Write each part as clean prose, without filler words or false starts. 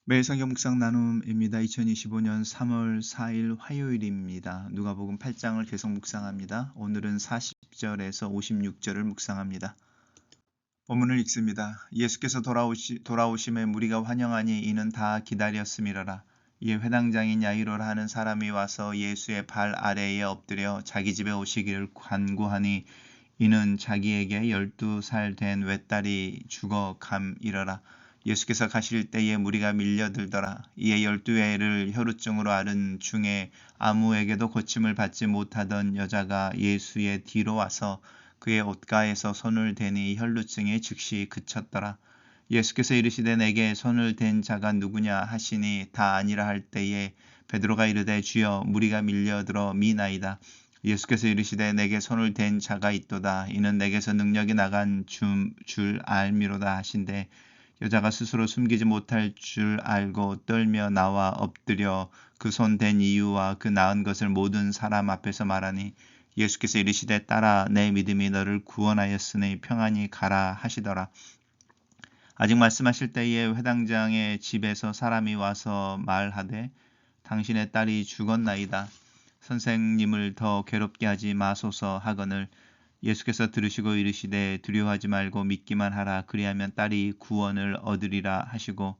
매일 성경 묵상 나눔입니다. 2025년 3월 4일 화요일입니다. 누가복음 8장을 계속 묵상합니다. 오늘은 40절에서 56절을 묵상합니다. 본문을 읽습니다. 예수께서 돌아오심에 무리가 환영하니 이는 다 기다렸음이러라. 이에 회당장인 야이로라 하는 사람이 와서 예수의 발 아래에 엎드려 자기 집에 오시기를 간구하니 이는 자기에게 12살 된 외딸이 죽어 감이러라. 예수께서 가실 때에 무리가 밀려들더라. 이에 12회를 혈루증으로 앓은 중에 아무에게도 고침을 받지 못하던 여자가 예수의 뒤로 와서 그의 옷가에서 손을 대니 혈루증이 즉시 그쳤더라. 예수께서 이르시되 내게 손을 댄 자가 누구냐 하시니 다 아니라 할 때에 베드로가 이르되 주여 무리가 밀려들어 미나이다. 예수께서 이르시되 내게 손을 댄 자가 있도다. 이는 내게서 능력이 나간 줄 알미로다 하신대 여자가 스스로 숨기지 못할 줄 알고 떨며 나와 엎드려 그 손 댄 이유와 그 나은 것을 모든 사람 앞에서 말하니 예수께서 이르시되 딸아 내 믿음이 너를 구원하였으니 평안히 가라 하시더라. 아직 말씀하실 때에 회당장의 집에서 사람이 와서 말하되 당신의 딸이 죽었나이다. 선생님을 더 괴롭게 하지 마소서 하거늘 예수께서 들으시고 이르시되 두려워하지 말고 믿기만 하라. 그리하면 딸이 구원을 얻으리라 하시고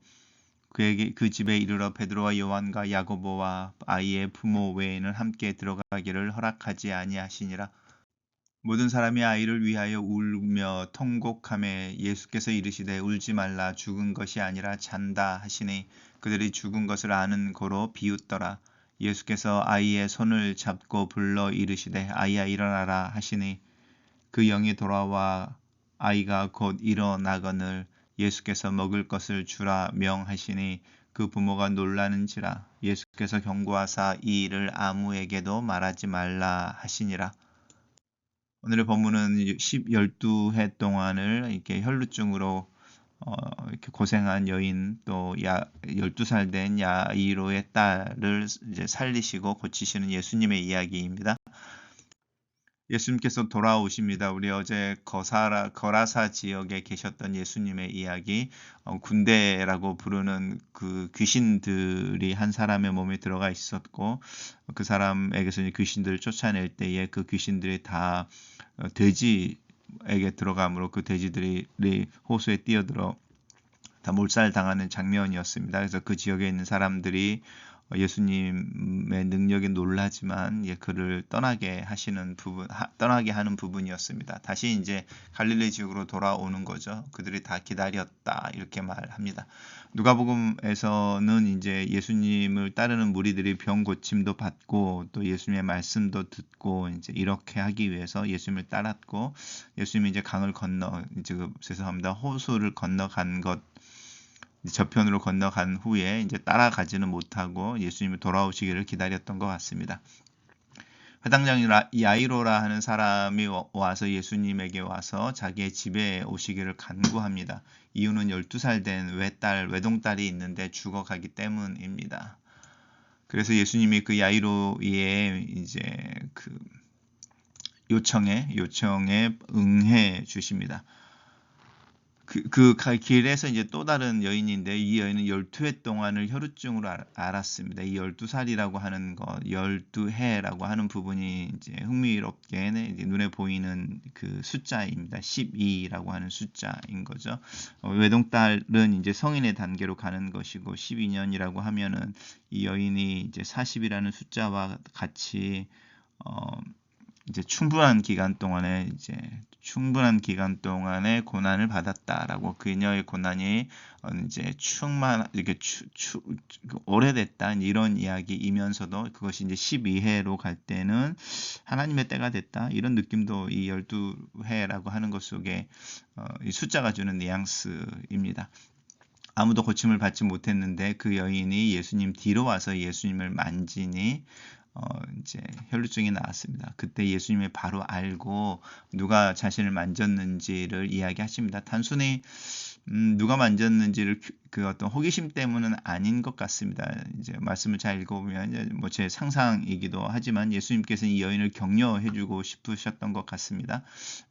그에게 그 집에 이르러 베드로와 요한과 야고보와 아이의 부모 외에는 함께 들어가기를 허락하지 아니하시니라. 모든 사람이 아이를 위하여 울며 통곡하매 예수께서 이르시되 울지 말라 죽은 것이 아니라 잔다 하시니 그들이 죽은 것을 아는 고로 비웃더라. 예수께서 아이의 손을 잡고 불러 이르시되 아이야 일어나라 하시니 그 영이 돌아와 아이가 곧 일어나거늘 예수께서 먹을 것을 주라 명하시니 그 부모가 놀라는지라. 예수께서 경고하사 이 일을 아무에게도 말하지 말라 하시니라. 오늘의 본문은 12해 동안을 이렇게 혈루증으로 이렇게 고생한 여인 또 12살 된 야이로의 딸을 이제 살리시고 고치시는 예수님의 이야기입니다. 예수님께서 돌아오십니다. 우리 어제 거라사 지역에 계셨던 예수님의 이야기, 군대라고 부르는 그 귀신들이 한 사람의 몸에 들어가 있었고 그 사람에게서 귀신들을 쫓아낼 때에 그 귀신들이 다 돼지에게 들어가므로 그 돼지들이 호수에 뛰어들어 다 몰살당하는 장면이었습니다. 그래서 그 지역에 있는 사람들이 예수님의 능력에 놀라지만 그를 떠나게 하는 부분이었습니다. 다시 이제 갈릴리 지역으로 돌아오는 거죠. 그들이 다 기다렸다 이렇게 말합니다. 누가복음에서는 이제 예수님을 따르는 무리들이 병 고침도 받고 또 예수님의 말씀도 듣고 이제 이렇게 하기 위해서 예수님을 따랐고 예수님이 이제 강을 건너 죄송합니다. 호수를 건너간 것 저편으로 건너간 후에 이제 따라가지는 못하고 예수님이 돌아오시기를 기다렸던 것 같습니다. 회당장 야이로라 하는 사람이 와서 예수님에게 와서 자기의 집에 오시기를 간구합니다. 이유는 12살 된 외동딸이 있는데 죽어가기 때문입니다. 그래서 예수님이 그 야이로의 이제 그 요청에 응해 주십니다. 길에서 이제 또 다른 여인인데 이 여인은 12해 동안을 혈루증으로 앓았습니다. 이 12살이라고 하는 것, 12해라고 하는 부분이 이제 흥미롭게 이제 눈에 보이는 그 숫자입니다. 12라고 하는 숫자인 거죠. 외동딸은 이제 성인의 단계로 가는 것이고 12년이라고 하면은 이 여인이 이제 40이라는 숫자와 같이 이제 충분한 기간 동안에 고난을 받았다라고 그녀의 고난이 이제 이렇게 오래됐다 이런 이야기이면서도 그것이 이제 12회로 갈 때는 하나님의 때가 됐다 이런 느낌도 이 12회라고 하는 것 속에 이 숫자가 주는 뉘앙스입니다. 아무도 고침을 받지 못했는데 그 여인이 예수님 뒤로 와서 예수님을 만지니 이제 혈루증이 나왔습니다. 그때 예수님이 바로 알고 누가 자신을 만졌는지를 이야기하십니다. 단순히 누가 만졌는지를 그 어떤 호기심 때문은 아닌 것 같습니다. 이제 말씀을 잘 읽어보면 뭐 제 상상이기도 하지만 예수님께서는 이 여인을 격려해주고 싶으셨던 것 같습니다.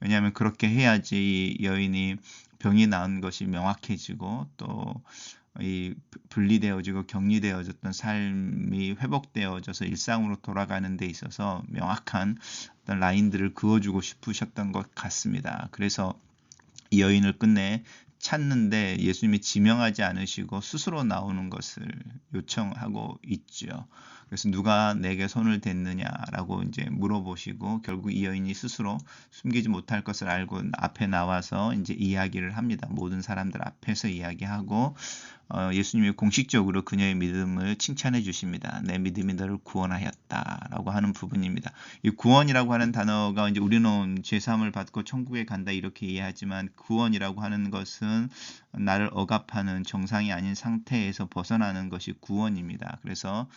왜냐하면 그렇게 해야지 이 여인이 병이 나은 것이 명확해지고 또 이 분리되어지고 격리되어졌던 삶이 회복되어져서 일상으로 돌아가는 데 있어서 명확한 어떤 라인들을 그어주고 싶으셨던 것 같습니다. 그래서 이 여인을 끝내 찾는데 예수님이 지명하지 않으시고 스스로 나오는 것을 요청하고 있죠. 그래서 누가 내게 손을 댔느냐라고 이제 물어보시고 결국 이 여인이 스스로 숨기지 못할 것을 알고 앞에 나와서 이제 이야기를 합니다. 모든 사람들 앞에서 이야기하고 예수님이 공식적으로 그녀의 믿음을 칭찬해 주십니다. 내 믿음이 너를 구원하였다라고 하는 부분입니다. 이 구원이라고 하는 단어가 이제 우리는 죄사함을 받고 천국에 간다 이렇게 이해하지만 구원이라고 하는 것은 나를 억압하는 정상이 아닌 상태에서 벗어나는 것이 구원입니다. 그래서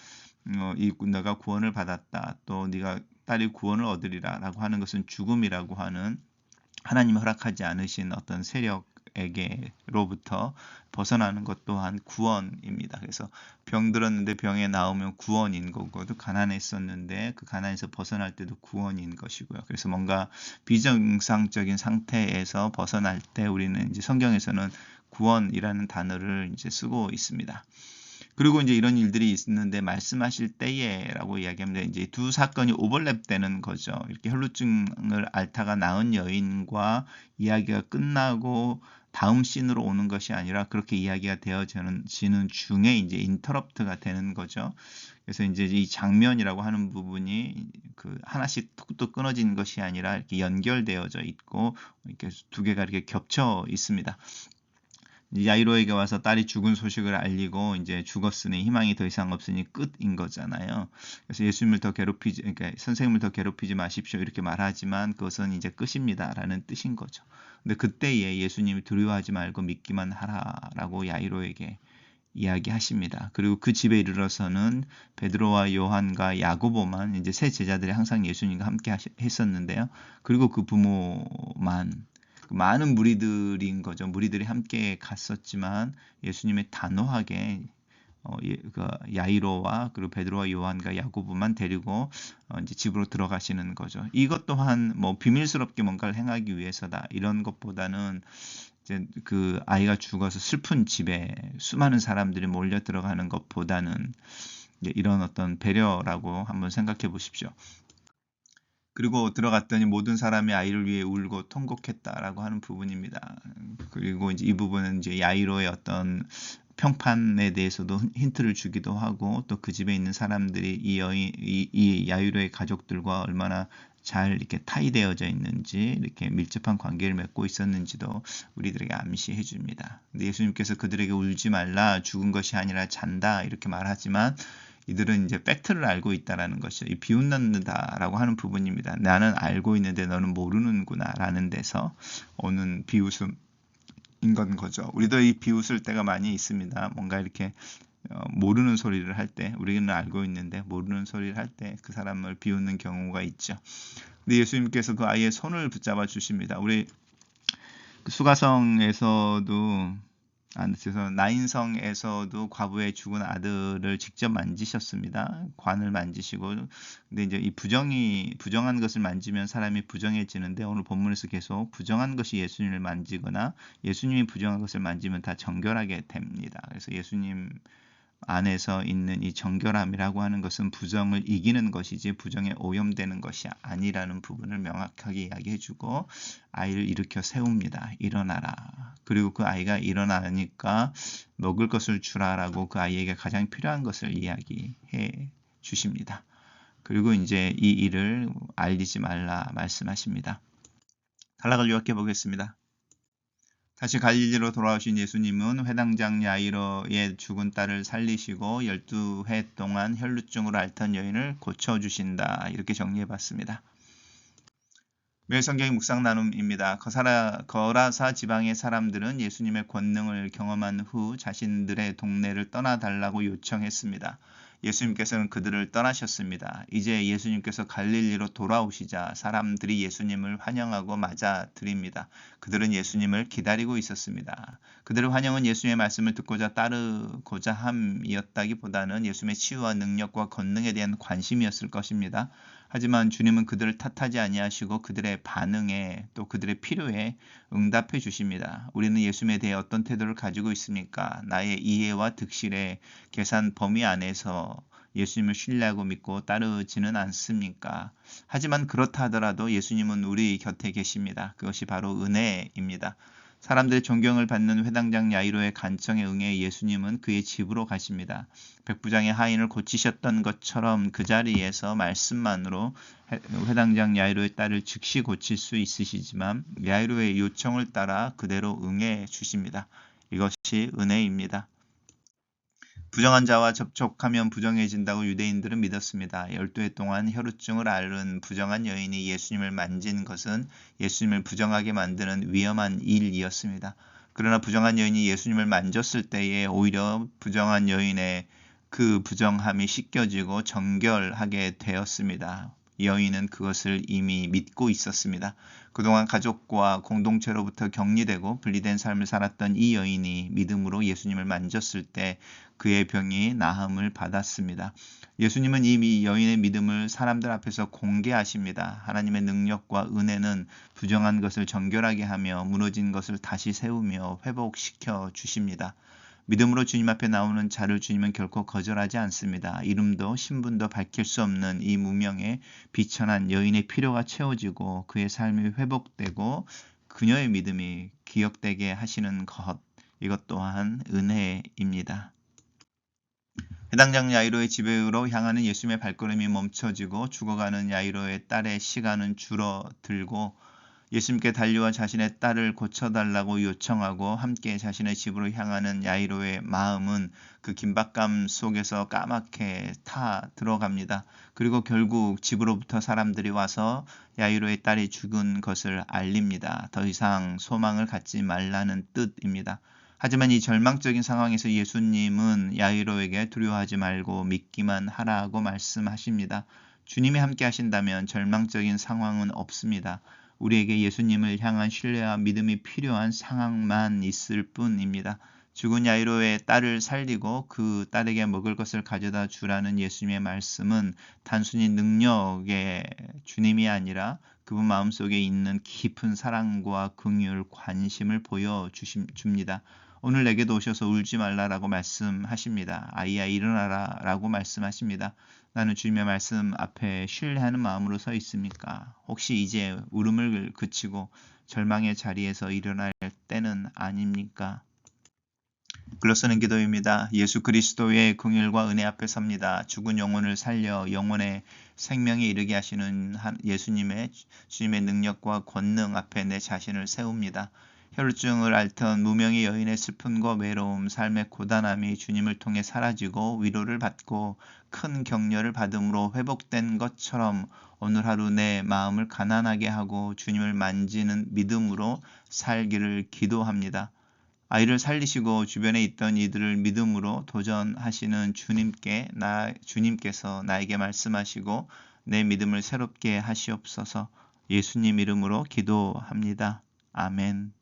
너가 구원을 받았다. 또 네가 딸이 구원을 얻으리라라고 하는 것은 죽음이라고 하는 하나님이 허락하지 않으신 어떤 세력에게로부터 벗어나는 것 또한 구원입니다. 그래서 병 들었는데 병에 나오면 구원인 거고, 또 가난했었는데 그 가난에서 벗어날 때도 구원인 것이고요. 그래서 뭔가 비정상적인 상태에서 벗어날 때 우리는 이제 성경에서는 구원이라는 단어를 이제 쓰고 있습니다. 그리고 이제 이런 일들이 있는데 말씀하실 때에라고 이야기합니다. 이제 두 사건이 오버랩되는 거죠. 이렇게 혈루증을 앓다가 나은 여인과 이야기가 끝나고 다음 씬으로 오는 것이 아니라 그렇게 이야기가 되어지는 중에 이제 인터럽트가 되는 거죠. 그래서 이제 이 장면이라고 하는 부분이 그 하나씩 툭툭 끊어진 것이 아니라 이렇게 연결되어져 있고 이렇게 두 개가 이렇게 겹쳐 있습니다. 야이로에게 와서 딸이 죽은 소식을 알리고 이제 죽었으니 희망이 더 이상 없으니 끝인 거잖아요. 그래서 예수님을 더 괴롭히지, 그러니까 선생님을 더 괴롭히지 마십시오 이렇게 말하지만 그것은 이제 끝입니다라는 뜻인 거죠. 근데 그때에 예수님이 두려워하지 말고 믿기만 하라라고 야이로에게 이야기하십니다. 그리고 그 집에 이르러서는 베드로와 요한과 야고보만 이제 세 제자들이 항상 예수님과 함께 했었는데요. 그리고 그 부모만 많은 무리들인 거죠. 무리들이 함께 갔었지만 예수님의 단호하게 그 야이로와 그리고 베드로와 요한과 야고보만 데리고 이제 집으로 들어가시는 거죠. 이것 또한 뭐 비밀스럽게 뭔가를 행하기 위해서다. 이런 것보다는 이제 그 아이가 죽어서 슬픈 집에 수많은 사람들이 몰려 들어가는 것보다는 이런 어떤 배려라고 한번 생각해 보십시오. 그리고 들어갔더니 모든 사람이 아이를 위해 울고 통곡했다라고 하는 부분입니다. 그리고 이제 이 부분은 이제 야이로의 어떤 평판에 대해서도 힌트를 주기도 하고 또 그 집에 있는 사람들이 이 야이로의 가족들과 얼마나 잘 이렇게 타이되어져 있는지 이렇게 밀접한 관계를 맺고 있었는지도 우리들에게 암시해 줍니다. 근데 예수님께서 그들에게 울지 말라 죽은 것이 아니라 잔다 이렇게 말하지만 이들은 이제 팩트를 알고 있다라는 것이죠. 이 비웃는다라고 하는 부분입니다. 나는 알고 있는데 너는 모르는구나라는 데서 오는 비웃음인 건 거죠. 우리도 이 비웃을 때가 많이 있습니다. 뭔가 이렇게 모르는 소리를 할 때, 우리는 알고 있는데 모르는 소리를 할 때 그 사람을 비웃는 경우가 있죠. 근데 예수님께서 그 아이의 손을 붙잡아 주십니다. 우리 수가성에서도 나인성에서도 과부의 죽은 아들을 직접 만지셨습니다. 관을 만지시고, 근데 이제 이 부정한 것을 만지면 사람이 부정해지는데 오늘 본문에서 계속 부정한 것이 예수님을 만지거나 예수님이 부정한 것을 만지면 다 정결하게 됩니다. 그래서 예수님 안에서 있는 이 정결함이라고 하는 것은 부정을 이기는 것이지 부정에 오염되는 것이 아니라는 부분을 명확하게 이야기해주고 아이를 일으켜 세웁니다. 일어나라. 그리고 그 아이가 일어나니까 먹을 것을 주라라고 그 아이에게 가장 필요한 것을 이야기해 주십니다. 그리고 이제 이 일을 알리지 말라 말씀하십니다. 단락을 요약해 보겠습니다. 다시 갈릴리로 돌아오신 예수님은 회당장 야이로의 죽은 딸을 살리시고 12해 동안 혈루증으로 앓던 여인을 고쳐주신다. 이렇게 정리해봤습니다. 매일 성경 묵상 나눔입니다. 거라사 지방의 사람들은 예수님의 권능을 경험한 후 자신들의 동네를 떠나달라고 요청했습니다. 예수님께서는 그들을 떠나셨습니다. 이제 예수님께서 갈릴리로 돌아오시자 사람들이 예수님을 환영하고 맞아들입니다. 그들은 예수님을 기다리고 있었습니다. 그들의 환영은 예수님의 말씀을 듣고자 따르고자 함이었다기보다는 예수님의 치유와 능력과 권능에 대한 관심이었을 것입니다. 하지만 주님은 그들을 탓하지 아니하시고 그들의 반응에 또 그들의 필요에 응답해 주십니다. 우리는 예수님에 대해 어떤 태도를 가지고 있습니까? 나의 이해와 득실의 계산 범위 안에서 예수님을 신뢰하고 믿고 따르지는 않습니까? 하지만 그렇다 하더라도 예수님은 우리 곁에 계십니다. 그것이 바로 은혜입니다. 사람들의 존경을 받는 회당장 야이로의 간청에 응해 예수님은 그의 집으로 가십니다. 백부장의 하인을 고치셨던 것처럼 그 자리에서 말씀만으로 회당장 야이로의 딸을 즉시 고칠 수 있으시지만 야이로의 요청을 따라 그대로 응해 주십니다. 이것이 은혜입니다. 부정한 자와 접촉하면 부정해진다고 유대인들은 믿었습니다. 12해 동안 혈우증을 앓은 부정한 여인이 예수님을 만진 것은 예수님을 부정하게 만드는 위험한 일이었습니다. 그러나 부정한 여인이 예수님을 만졌을 때에 오히려 부정한 여인의 그 부정함이 씻겨지고 정결하게 되었습니다. 여인은 그것을 이미 믿고 있었습니다. 그동안 가족과 공동체로부터 격리되고 분리된 삶을 살았던 이 여인이 믿음으로 예수님을 만졌을 때 그의 병이 나음을 받았습니다. 예수님은 이 여인의 믿음을 사람들 앞에서 공개하십니다. 하나님의 능력과 은혜는 부정한 것을 정결하게 하며 무너진 것을 다시 세우며 회복시켜 주십니다. 믿음으로 주님 앞에 나오는 자를 주님은 결코 거절하지 않습니다. 이름도 신분도 밝힐 수 없는 이 무명의 비천한 여인의 필요가 채워지고 그의 삶이 회복되고 그녀의 믿음이 기억되게 하시는 것, 이것 또한 은혜입니다. 해당장 야이로의 집으로 향하는 예수님의 발걸음이 멈춰지고 죽어가는 야이로의 딸의 시간은 줄어들고 예수님께 달려와 자신의 딸을 고쳐달라고 요청하고 함께 자신의 집으로 향하는 야이로의 마음은 그 긴박감 속에서 까맣게 타 들어갑니다. 그리고 결국 집으로부터 사람들이 와서 야이로의 딸이 죽은 것을 알립니다. 더 이상 소망을 갖지 말라는 뜻입니다. 하지만 이 절망적인 상황에서 예수님은 야이로에게 두려워하지 말고 믿기만 하라고 말씀하십니다. 주님이 함께 하신다면 절망적인 상황은 없습니다. 우리에게 예수님을 향한 신뢰와 믿음이 필요한 상황만 있을 뿐입니다. 죽은 야이로의 딸을 살리고 그 딸에게 먹을 것을 가져다 주라는 예수님의 말씀은 단순히 능력의 주님이 아니라 그분 마음속에 있는 깊은 사랑과 긍휼, 관심을 보여줍니다. 오늘 내게도 오셔서 울지 말라라고 말씀하십니다. 아이야 일어나라 라고 말씀하십니다. 나는 주님의 말씀 앞에 신뢰하는 마음으로 서 있습니까? 혹시 이제 울음을 그치고 절망의 자리에서 일어날 때는 아닙니까? 글로 쓰는 기도입니다. 예수 그리스도의 긍휼과 은혜 앞에 섭니다. 죽은 영혼을 살려 영혼의 생명에 이르게 하시는 예수님의 주님의 능력과 권능 앞에 내 자신을 세웁니다. 혈우증을 앓던 무명의 여인의 슬픔과 외로움, 삶의 고단함이 주님을 통해 사라지고 위로를 받고 큰 격려를 받음으로 회복된 것처럼 오늘 하루 내 마음을 가난하게 하고 주님을 만지는 믿음으로 살기를 기도합니다. 아이를 살리시고 주변에 있던 이들을 믿음으로 도전하시는 주님께서 나에게 말씀하시고 내 믿음을 새롭게 하시옵소서. 예수님 이름으로 기도합니다. 아멘.